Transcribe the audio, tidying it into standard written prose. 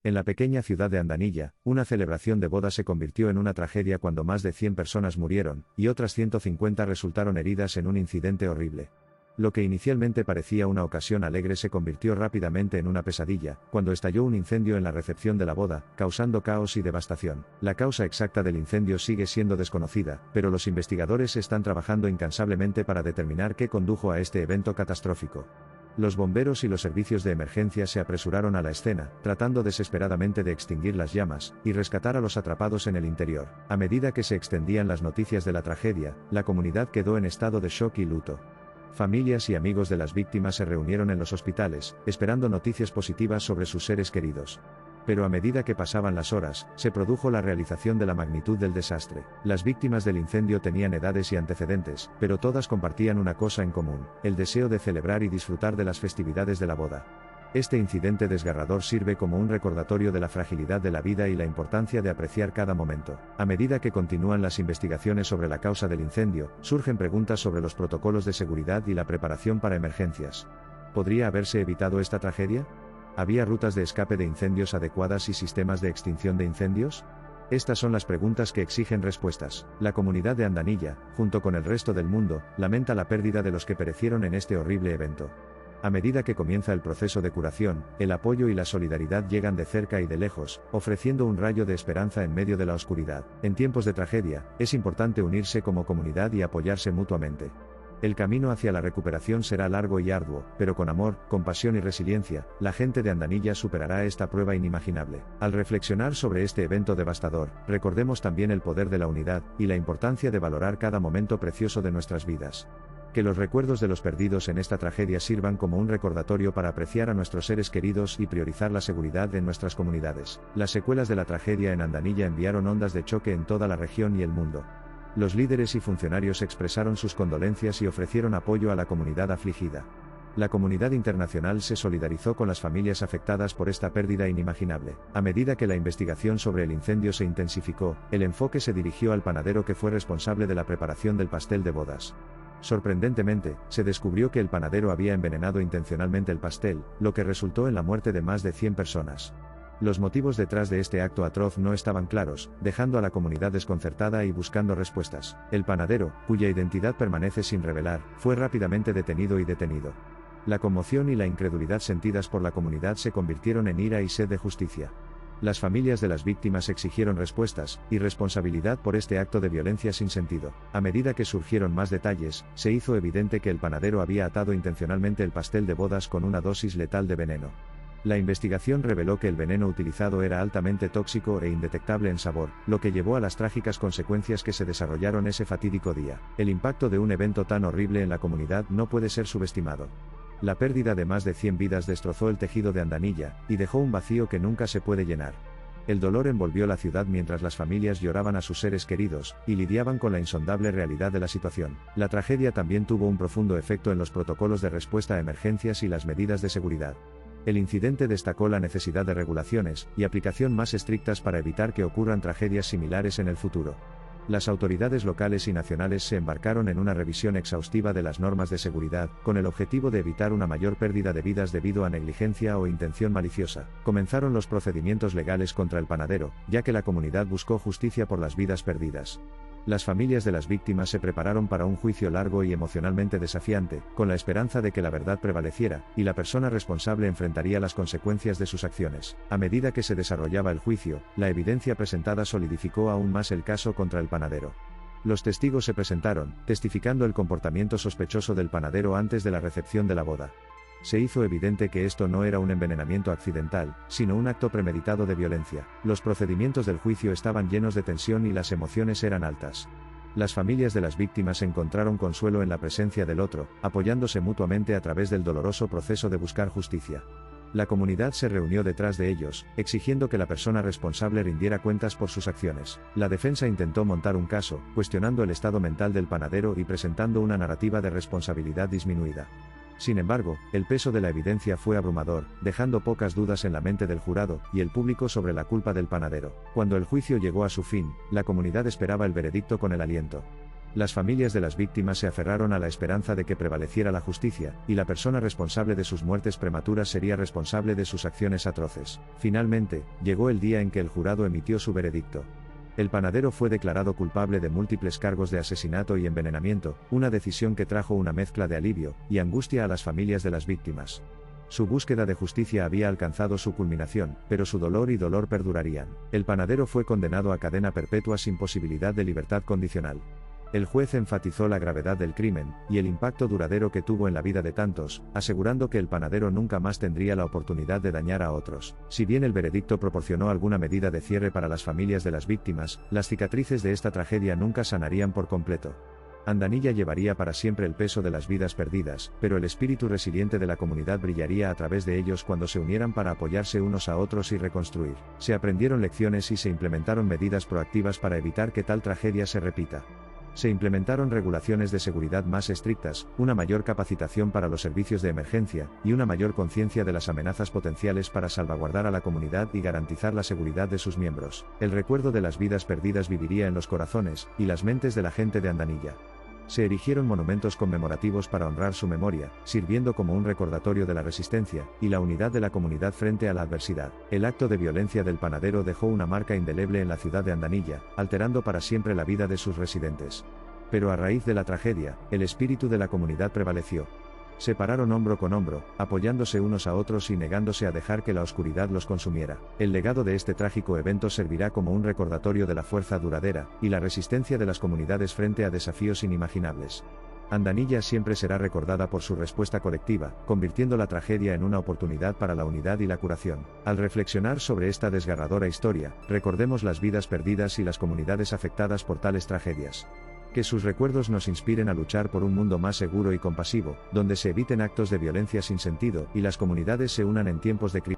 En la pequeña ciudad de Andanilla, una celebración de boda se convirtió en una tragedia cuando más de 100 personas murieron, y otras 150 resultaron heridas en un incidente horrible. Lo que inicialmente parecía una ocasión alegre se convirtió rápidamente en una pesadilla, cuando estalló un incendio en la recepción de la boda, causando caos y devastación. La causa exacta del incendio sigue siendo desconocida, pero los investigadores están trabajando incansablemente para determinar qué condujo a este evento catastrófico. Los bomberos y los servicios de emergencia se apresuraron a la escena, tratando desesperadamente de extinguir las llamas, y rescatar a los atrapados en el interior. A medida que se extendían las noticias de la tragedia, la comunidad quedó en estado de shock y luto. Familias y amigos de las víctimas se reunieron en los hospitales, esperando noticias positivas sobre sus seres queridos. Pero a medida que pasaban las horas, se produjo la realización de la magnitud del desastre. Las víctimas del incendio tenían edades y antecedentes, pero todas compartían una cosa en común: el deseo de celebrar y disfrutar de las festividades de la boda. Este incidente desgarrador sirve como un recordatorio de la fragilidad de la vida y la importancia de apreciar cada momento. A medida que continúan las investigaciones sobre la causa del incendio, surgen preguntas sobre los protocolos de seguridad y la preparación para emergencias. ¿Podría haberse evitado esta tragedia? ¿Había rutas de escape de incendios adecuadas y sistemas de extinción de incendios? Estas son las preguntas que exigen respuestas. La comunidad de Andanilla, junto con el resto del mundo, lamenta la pérdida de los que perecieron en este horrible evento. A medida que comienza el proceso de curación, el apoyo y la solidaridad llegan de cerca y de lejos, ofreciendo un rayo de esperanza en medio de la oscuridad. En tiempos de tragedia, es importante unirse como comunidad y apoyarse mutuamente. El camino hacia la recuperación será largo y arduo, pero con amor, compasión y resiliencia, la gente de Andanilla superará esta prueba inimaginable. Al reflexionar sobre este evento devastador, recordemos también el poder de la unidad, y la importancia de valorar cada momento precioso de nuestras vidas. Que los recuerdos de los perdidos en esta tragedia sirvan como un recordatorio para apreciar a nuestros seres queridos y priorizar la seguridad en nuestras comunidades. Las secuelas de la tragedia en Andanilla enviaron ondas de choque en toda la región y el mundo. Los líderes y funcionarios expresaron sus condolencias y ofrecieron apoyo a la comunidad afligida. La comunidad internacional se solidarizó con las familias afectadas por esta pérdida inimaginable. A medida que la investigación sobre el incendio se intensificó, el enfoque se dirigió al panadero que fue responsable de la preparación del pastel de bodas. Sorprendentemente, se descubrió que el panadero había envenenado intencionalmente el pastel, lo que resultó en la muerte de más de 100 personas. Los motivos detrás de este acto atroz no estaban claros, dejando a la comunidad desconcertada y buscando respuestas. El panadero, cuya identidad permanece sin revelar, fue rápidamente detenido y detenido. La conmoción y la incredulidad sentidas por la comunidad se convirtieron en ira y sed de justicia. Las familias de las víctimas exigieron respuestas y responsabilidad por este acto de violencia sin sentido. A medida que surgieron más detalles, se hizo evidente que el panadero había atado intencionalmente el pastel de bodas con una dosis letal de veneno. La investigación reveló que el veneno utilizado era altamente tóxico e indetectable en sabor, lo que llevó a las trágicas consecuencias que se desarrollaron ese fatídico día. El impacto de un evento tan horrible en la comunidad no puede ser subestimado. La pérdida de más de 100 vidas destrozó el tejido de Andanilla, y dejó un vacío que nunca se puede llenar. El dolor envolvió la ciudad mientras las familias lloraban a sus seres queridos, y lidiaban con la insondable realidad de la situación. La tragedia también tuvo un profundo efecto en los protocolos de respuesta a emergencias y las medidas de seguridad. El incidente destacó la necesidad de regulaciones y aplicación más estrictas para evitar que ocurran tragedias similares en el futuro. Las autoridades locales y nacionales se embarcaron en una revisión exhaustiva de las normas de seguridad, con el objetivo de evitar una mayor pérdida de vidas debido a negligencia o intención maliciosa. Comenzaron los procedimientos legales contra el panadero, ya que la comunidad buscó justicia por las vidas perdidas. Las familias de las víctimas se prepararon para un juicio largo y emocionalmente desafiante, con la esperanza de que la verdad prevaleciera, y la persona responsable enfrentaría las consecuencias de sus acciones. A medida que se desarrollaba el juicio, la evidencia presentada solidificó aún más el caso contra el panadero. Los testigos se presentaron, testificando el comportamiento sospechoso del panadero antes de la recepción de la boda. Se hizo evidente que esto no era un envenenamiento accidental, sino un acto premeditado de violencia. Los procedimientos del juicio estaban llenos de tensión y las emociones eran altas. Las familias de las víctimas encontraron consuelo en la presencia del otro, apoyándose mutuamente a través del doloroso proceso de buscar justicia. La comunidad se reunió detrás de ellos, exigiendo que la persona responsable rindiera cuentas por sus acciones. La defensa intentó montar un caso, cuestionando el estado mental del panadero y presentando una narrativa de responsabilidad disminuida. Sin embargo, el peso de la evidencia fue abrumador, dejando pocas dudas en la mente del jurado y el público sobre la culpa del panadero. Cuando el juicio llegó a su fin, la comunidad esperaba el veredicto con el aliento. Las familias de las víctimas se aferraron a la esperanza de que prevaleciera la justicia, y la persona responsable de sus muertes prematuras sería responsable de sus acciones atroces. Finalmente, llegó el día en que el jurado emitió su veredicto. El panadero fue declarado culpable de múltiples cargos de asesinato y envenenamiento, una decisión que trajo una mezcla de alivio y angustia a las familias de las víctimas. Su búsqueda de justicia había alcanzado su culminación, pero su dolor y dolor perdurarían. El panadero fue condenado a cadena perpetua sin posibilidad de libertad condicional. El juez enfatizó la gravedad del crimen, y el impacto duradero que tuvo en la vida de tantos, asegurando que el panadero nunca más tendría la oportunidad de dañar a otros. Si bien el veredicto proporcionó alguna medida de cierre para las familias de las víctimas, las cicatrices de esta tragedia nunca sanarían por completo. Andanilla llevaría para siempre el peso de las vidas perdidas, pero el espíritu resiliente de la comunidad brillaría a través de ellos cuando se unieran para apoyarse unos a otros y reconstruir. Se aprendieron lecciones y se implementaron medidas proactivas para evitar que tal tragedia se repita. Se implementaron regulaciones de seguridad más estrictas, una mayor capacitación para los servicios de emergencia, y una mayor conciencia de las amenazas potenciales para salvaguardar a la comunidad y garantizar la seguridad de sus miembros. El recuerdo de las vidas perdidas viviría en los corazones y las mentes de la gente de Andanilla. Se erigieron monumentos conmemorativos para honrar su memoria, sirviendo como un recordatorio de la resistencia y la unidad de la comunidad frente a la adversidad. El acto de violencia del panadero dejó una marca indeleble en la ciudad de Andanilla, alterando para siempre la vida de sus residentes. Pero a raíz de la tragedia, el espíritu de la comunidad prevaleció. Se pararon hombro con hombro, apoyándose unos a otros y negándose a dejar que la oscuridad los consumiera. El legado de este trágico evento servirá como un recordatorio de la fuerza duradera y la resistencia de las comunidades frente a desafíos inimaginables. Andanilla siempre será recordada por su respuesta colectiva, convirtiendo la tragedia en una oportunidad para la unidad y la curación. Al reflexionar sobre esta desgarradora historia, recordemos las vidas perdidas y las comunidades afectadas por tales tragedias. Que sus recuerdos nos inspiren a luchar por un mundo más seguro y compasivo, donde se eviten actos de violencia sin sentido y las comunidades se unan en tiempos de crisis.